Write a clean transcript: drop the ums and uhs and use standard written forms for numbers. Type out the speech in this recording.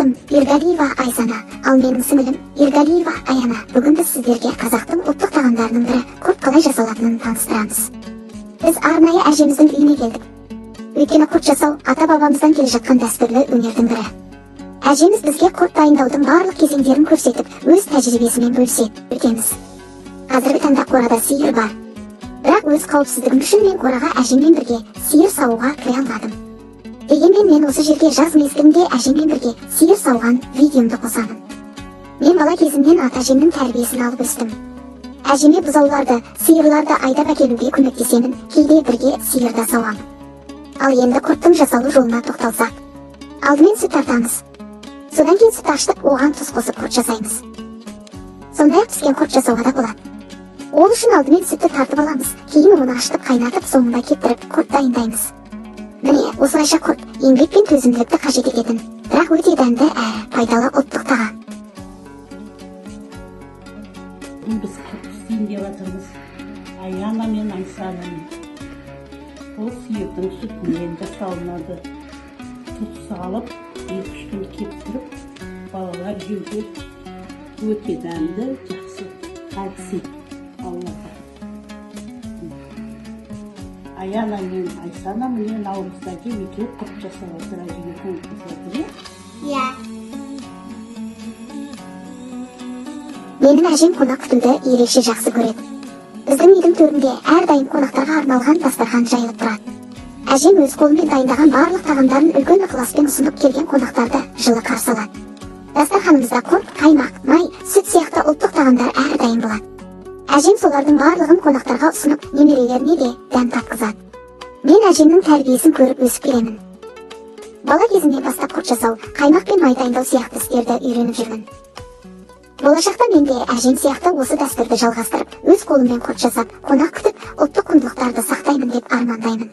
Атым Ергалиева Айсана, ал менің сіңілім Ергалиева Аяна. Бүгін біз сіздерге қазақтың ұлттық тағамдарының бірі құрт қалай жасалатынын таныстырамыз. Біз арнайы әжеміздің үйіне келдік. Өйткені құрт жасау ата-бабамыздан келе жатқан дәстүрлі өнердің бірі. Әжеміз бізге құрт дайындаудың барлық кезеңдерін көрсетіп, өз тәжірибесімен бөлісеміз. Қазіргі таңда қорада сиыр бар. Бірақ өз қауіпсіздігім үшін мен қораға әжеммен бірге сиыр саууға кіре алмадым. Дегенмен мен осы жерге жаз мезгілінде әжеммен бірге сиыр сауған видеомды қосамын. Мен бала кезімнен ата-әжемнің тәрбиесін алып өстім. Әжеме бұзауларды, сиырларды айдап әкелуге көмектесемін, кейде бірге сиырда сауамын. Ал енді құрттың жасалу жолына тоқталсақ. Алдымен сүт тартамыз. Содан кейін сүт ашытып, оған тұз қосып құрт жасаймыз. Сондай-ақ піскен құрт жасауға да болады. Ол үшін алдымен сүтті тартып аламыз, кейін оны ашытып қайнатып, соңында кептіріп құрт дайындаймыз. Міне, осылайша құрт еңбек пен төзімділікті қажет ететін, бірақ өте дәмді әрі пайдалы ұлттық тағам. Біз құрт пісейін деп жатырмыз. Аяна мен Айсананың. Бұл сиырдың сүтінен жасалынады. Тұз салып, 2-3 күн кептіріп, балалар жеуге өте дәмді, жақсы қалыпсыз Аллаға. Аяна мен Айсана міне наурызда екеуі құрт жасап отыр, әжеге көмектесіп отыр. Иә. Менің әжем қонақ күтуді ерекше жақсы көреді. Біздің үйдің төрінде әрдайым қонақтарға арналған дастархан жайылып тұрады. Әжем өз қолымен дайындаған барлық тағамдарын үлкен ықыласпен ұсынып келген қонақтарды жылы қарсы алады. Дастарханымызда құрт, қаймақ, май, сүт сияқты ұлттық тағамдар әрдайым болады. Әжем солардың барлығын қонақтарға ұсынып, немерелеріне де дәм татқызады. Мен әжемнің тәрбиесін көріп өсіп келемін. Бала кезімнен бастап құрт жасау, қаймақ пен май дайындау сияқты істерді үйреніп жүрмін. Болашақта мен де әжем сияқты осы дәстүрді жалғастырып, өз қолыммен құрт жасап, қонақ күтіп, ұлттық құндылықтарды сақтаймын деп армандаймын.